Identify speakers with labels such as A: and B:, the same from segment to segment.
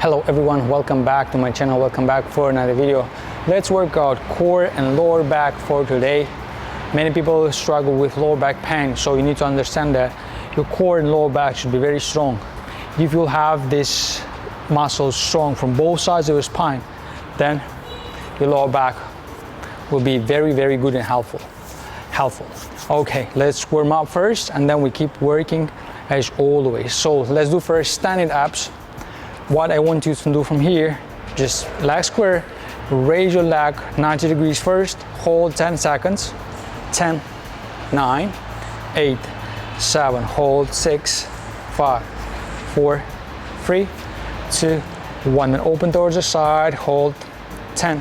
A: Hello everyone, welcome back to my channel, welcome back for another video. Let's work out core and lower back for today. Many people struggle with lower back pain, so you need to understand that your core and lower back should be very strong. If you have this muscles strong from both sides of your spine, then your lower back will be very good and helpful. Okay, let's warm up first and then we keep working as always. So let's do first standing ups. What I want you to do from here, just leg square, raise your leg 90 degrees first, hold 10 seconds, 10, 9, 8, 7, hold 6, 5, 4, 3, 2, 1, and open towards the side, hold 10,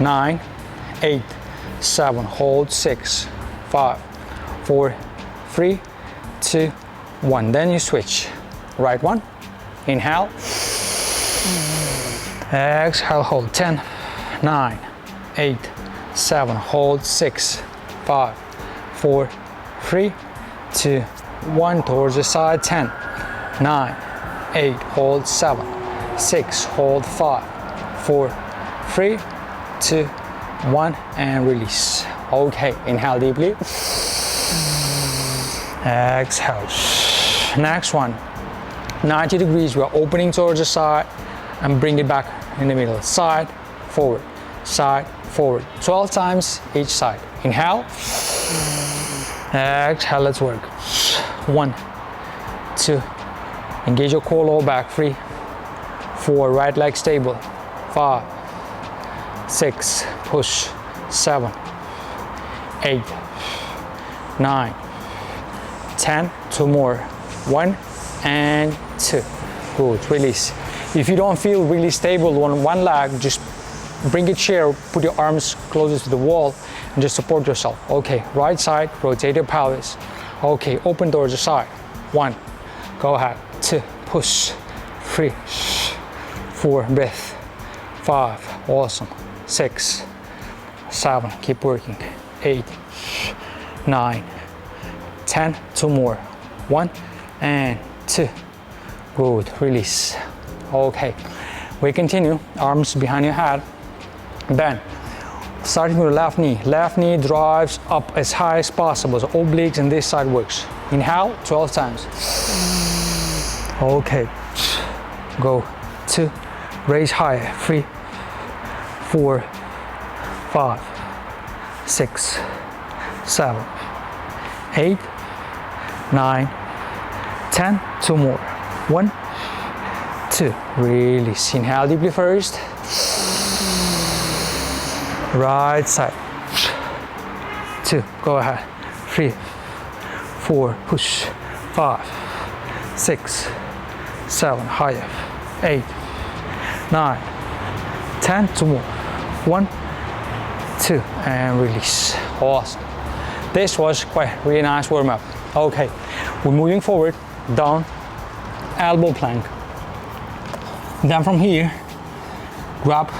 A: 9, 8, 7, hold 6, 5, 4, 3, 2, 1. Then you switch. Right one, inhale, exhale, hold 10, 9, 8, 7, hold 6, 5, 4, 3, 2, 1, towards the side, 10, 9, 8, hold 7, 6, hold 5, 4, 3, 2, 1, and release. Okay, inhale deeply, exhale. Next one, 90 degrees, we're opening towards the side and bring it back in the middle. Side, forward, 12 times each side. Inhale, exhale, let's work. 1, 2, engage your core, lower back, 3, 4, right leg stable, 5, 6, push, 7, 8, 9, 10, 2 more, 1 and 2. Good, release. If you don't feel really stable on one leg, just bring a chair, put your arms closer to the wall and just support yourself. Okay, right side, rotate your pelvis. Okay, open towards the side. 1, go ahead, 2, push, 3, 4, breath, 5, awesome, 6, 7, keep working, 8, 9, 10, 2 more, 1 and 2. Good, release. Okay, we continue, arms behind your head, bend. Starting with the left knee drives up as high as possible, so obliques and this side works. Inhale 12 times. Okay, go 2, raise higher, 3, 4, 5, 6, 7, 8, 9, 10, 2 more, 1, 2, release. Inhale deeply first, right side, 2, go ahead, 3, 4, push, 5, 6, 7, higher, 8, 9, 10, 2 more, 1, 2, and release. Awesome. This was quite really nice warm up. Okay, we're moving forward, down, elbow plank. Then from here, grab.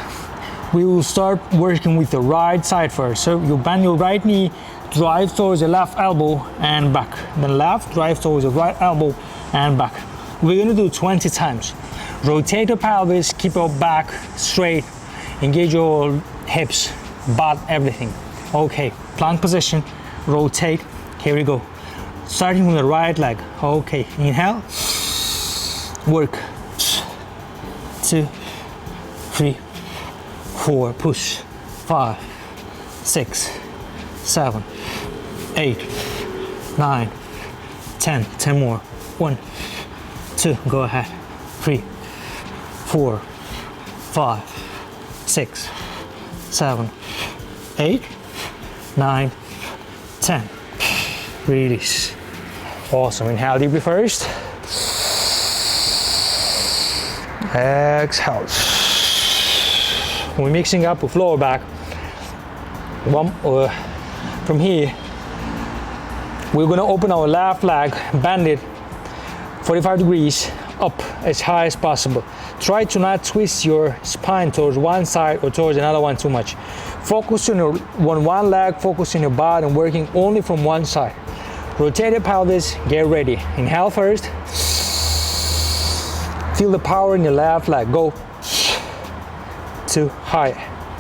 A: We will start working with the right side first. So you bend your right knee, drive towards the left elbow and back. Then left, drive towards the right elbow and back. We're gonna do 20 times. Rotate your pelvis, keep your back straight, engage your hips, butt, everything. Okay, plank position, rotate, here we go. Starting from the right leg. Okay, inhale, work, 2, 3, 4, push, 5, 6, 7, 8, 9, 10, 10 more, 1, 2, go ahead, 3, 4, 5, 6, 7, 8, 9, 10, release. Awesome, inhale deeply first, exhale. We're mixing up with lower back. From here, we're gonna open our left leg, bend it 45 degrees up as high as possible. Try to not twist your spine towards one side or towards another one too much. Focus on one leg, focus on your body and working only from one side. Rotate the pelvis, get ready. Inhale first. Feel the power in your left leg. Go. 2, high.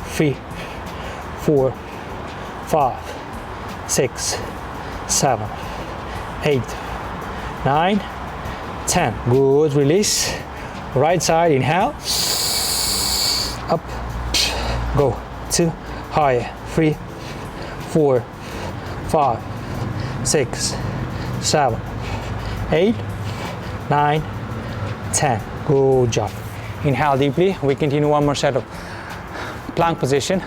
A: 3, 4, 5, 6, 7, 8, 9, 10. Good. Release. Right side. Inhale. Up. Go. 2, high. 3, 4, 5, 6, 7, 8, 9, 10. Good job. Inhale deeply. We continue one more set of plank position.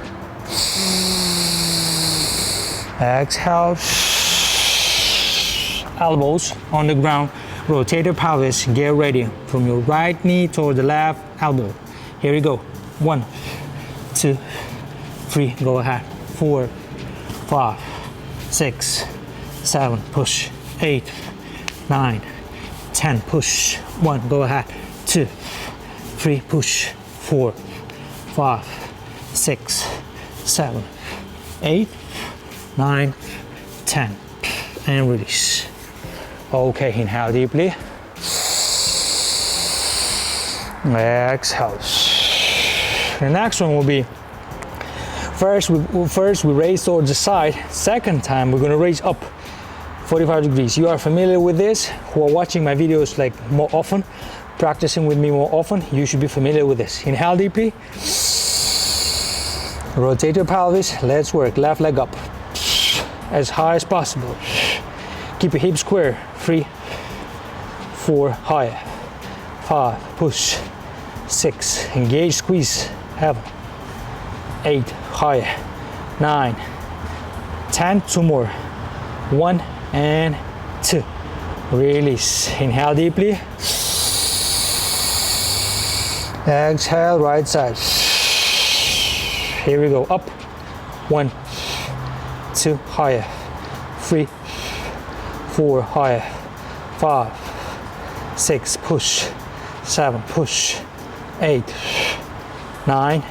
A: Exhale. Elbows on the ground. Rotate your pelvis. Get ready. From your right knee toward the left elbow. Here we go. 1, 2, 3. Go ahead. 4, 5, 6, 7. Push. 8, 9, 10. Push. 1. Go ahead. 2, 3. Push. 4, 5, 6, 7, 8, 9, 10. And release. Okay, inhale deeply. Exhale. The next one will be first we raise towards the side. Second time we're going to raise up 45 degrees. You are familiar with this, who are watching my videos like more often, practicing with me more often, you should be familiar with this. Inhale deeply. Rotate your pelvis. Let's work. Left leg up as high as possible. Keep your hips square. 3, 4, higher. 5, push. 6, engage, squeeze. 7, 8, higher. 9, 10. 2 more. 1 and 2. Release. Inhale deeply. Exhale, right side. Here we go. Up. 1, 2, higher. 3, 4, higher. 5, 6, push. 7, push. 8, 9,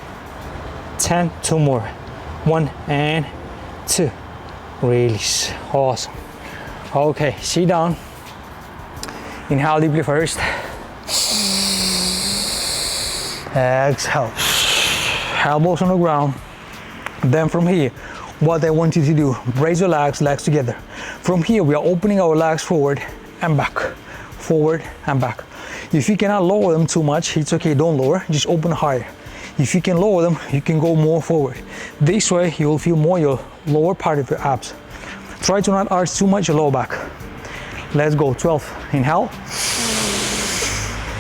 A: 10. 2 more. 1 and 2. Release. Awesome. Okay, sit down. Inhale deeply first. Exhale. Elbows on the ground. Then from here, what I want you to do, raise your legs together. From here, we are opening our legs forward and back. Forward and back. If you cannot lower them too much, it's okay, don't lower, just open higher. If you can lower them, you can go more forward. This way, you will feel more your lower part of your abs. Try to not arch too much your lower back. Let's go, 12. Inhale.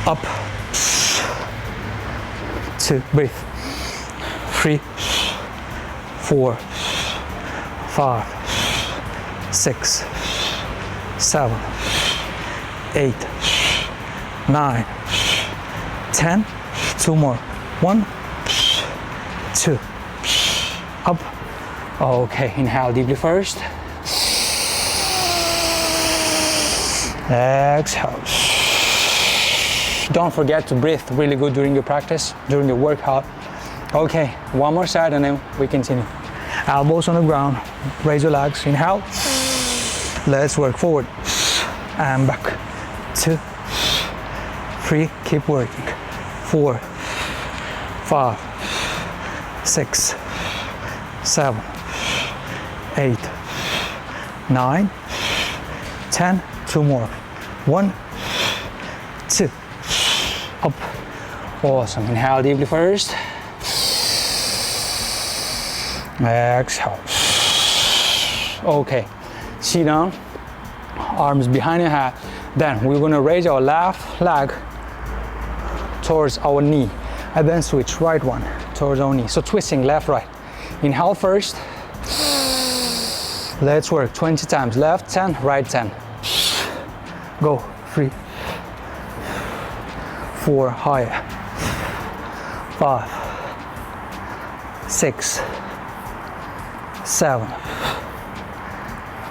A: Up. 2, breathe. 3, 4, 5, 6, 7, 8, 9, 10. 2 more. 1, 2. Up. Okay, inhale deeply first. Exhale. Don't forget to breathe really good during your practice, during your workout. Okay, one more side and then we continue. Elbows on the ground, raise your legs, inhale. Let's work forward and back. 2, 3, keep working. 4, 5, 6, 7, 8, 9, 10. 2 more. 1, 2. Up. Awesome. Inhale deeply first. Exhale. Okay. Sit down. Arms behind your head. Then we're going to raise our left leg towards our knee. And then switch right one towards our knee. So twisting left, right. Inhale first. Let's work 20 times. Left 10, right 10. Go. 3, 4, higher. 5, 6, 7,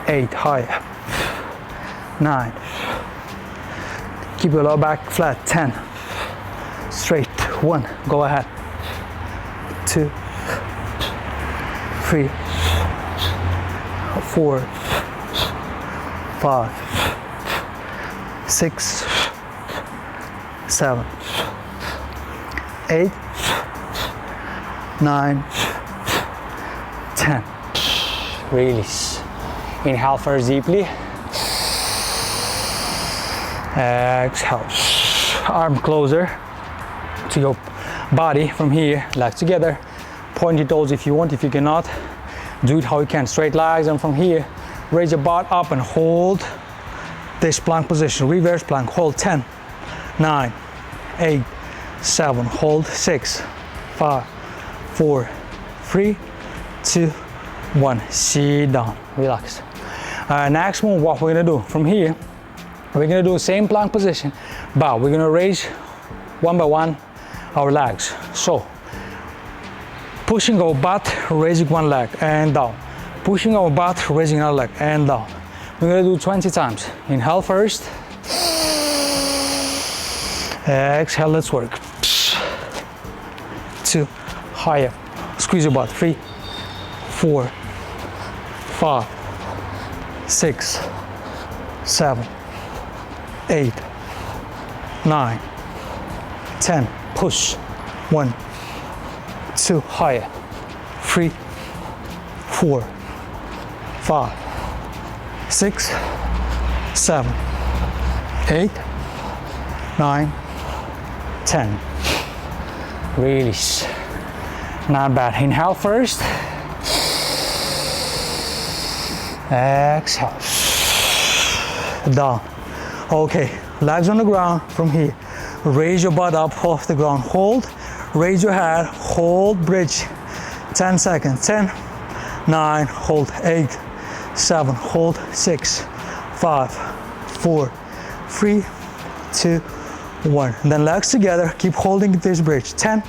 A: 8, higher. 9. Keep your lower back flat. 10. Straight. 1. Go ahead. 2, 3, 4, 5, 6, 7, 8, 9, 10. Release. Inhale first deeply. Exhale. Arm closer to your body from here, legs together. Pointy toes if you want. If you cannot, do it how you can. Straight legs, and from here, raise your butt up and hold this plank position. Reverse plank. Hold 10, 9, 8, 7. Hold 6, 5, 4, 3, 2, 1. Sit down. Relax. Next move, what we're gonna do from here, we're gonna do the same plank position, but we're gonna raise one by one our legs. So pushing our butt, raising one leg and down. Pushing our butt, raising another leg and down. We're gonna do 20 times. Inhale first. Exhale, let's work. 2, higher. Squeeze your butt. 3, 4, 5, 6, 7, 8, 9, 10. Push. 1, 2, higher. 3, 4, 5, 6, 7, 8, 9, 10. Release. Not bad. Inhale first. Exhale. Down. Okay, legs on the ground from here. Raise your butt up off the ground. Hold. Raise your head. Hold. Bridge. 10 seconds. 10, 9. Hold. 8, 7. Hold. 6, 5, 4, 3, 2, 1. And then legs together. Keep holding this bridge. 10,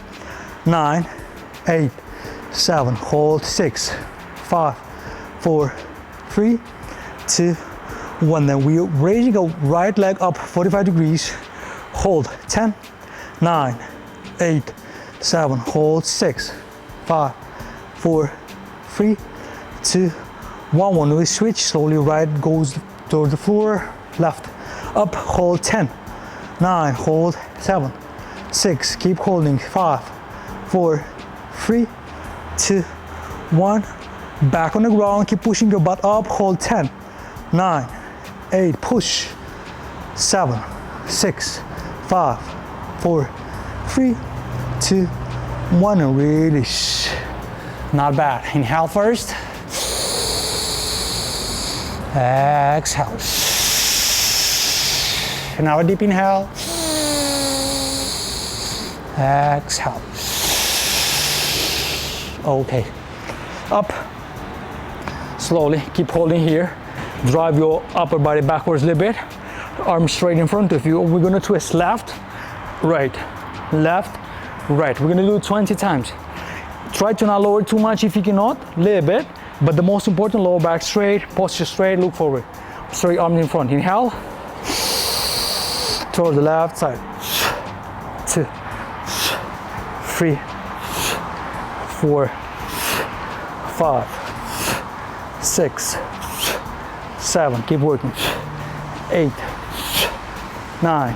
A: 9, 8, 7. Hold. 6, 5, 4, 3, 2, 1. Then we're raising our right leg up 45 degrees. Hold. 10, 9, 8, 7. Hold. 6, 5, 4, 3, 2, 1. When we switch, slowly right goes toward the floor, left. Up. Hold. 10, 9. Hold. 7, 6. Keep holding. 5, 4, 3, 2, 1. Back on the ground, keep pushing your butt up. Hold. 10, 9, 8. Push. 7, 6, 5, 4, 3, 2, 1. And release. Not bad. Inhale first. Exhale. Now a deep inhale. Exhale. Okay. Up. Slowly, keep holding here. Drive your upper body backwards a little bit. Arms straight in front of you. We're gonna twist left, right, left, right. We're gonna do it 20 times. Try to not lower too much if you cannot, a little bit. But the most important, lower back straight, posture straight, look forward. Straight arms in front. Inhale. Toward the left side. 2, 3, 4, 5, 6, 7. Keep working. 8, 9,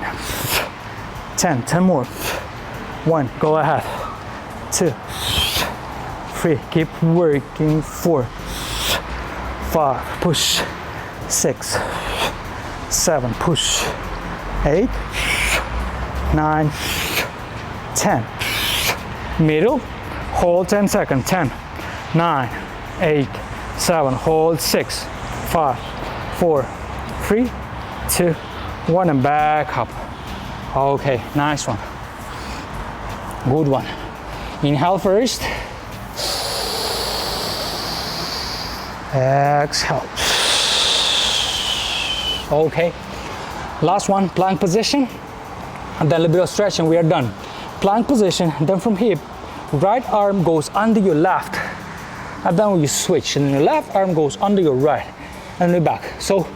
A: 10. 10 more. 1. Go ahead. 2, 3. Keep working. 4, 5. Push. 6, 7. Push. 8, 9, 10. Middle. Hold 10 seconds. 10, 9, 8, 7. Hold. 6, 5, 4, 3, 2, 1. And back up. Okay, nice one. Good one. Inhale first. Exhale. Okay. Last one, plank position. And then a little bit of stretching, we are done. Plank position, then from here, right arm goes under your left. And then you switch, and your left arm goes under your right. And then back. So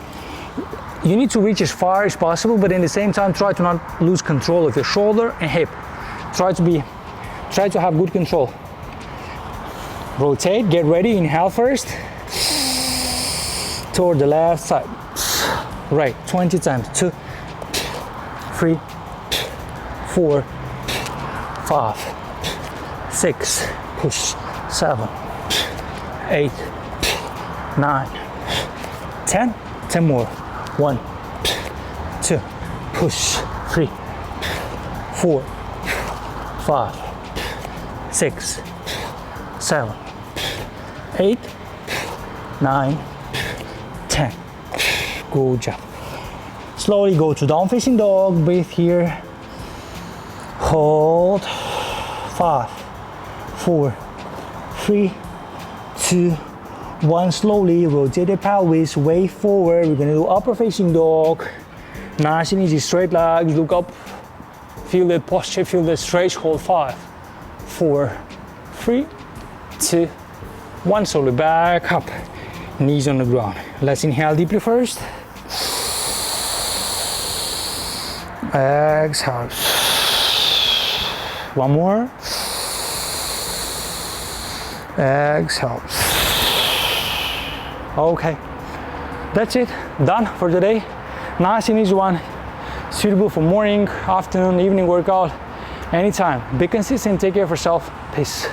A: you need to reach as far as possible, but in the same time, try to not lose control of your shoulder and hip. Try to have good control. Rotate, get ready, inhale first. Toward the left side. Right, 20 times. 2, 3, 4, 5, 6, push, 7, 8, 9, 10. 10 more. 1, 2, push, 3, 4, 5, 6, 7, 8, 9, 10. Good job. Slowly go to down facing dog. Breathe here. Hold. 5, 4, 3, 2, 1. Slowly rotate the pelvis way forward. We're gonna do upper facing dog. Nice and easy. Straight legs. Look up. Feel the posture. Feel the stretch. Hold. 5, 4, 3, 2, 1. Slowly back up. Knees on the ground. Let's inhale deeply first. Exhale. One more. Exhale. Okay, that's it. Done for today. Nice and easy one. Suitable for morning, afternoon, evening workout. Anytime. Be consistent. Take care of yourself. Peace.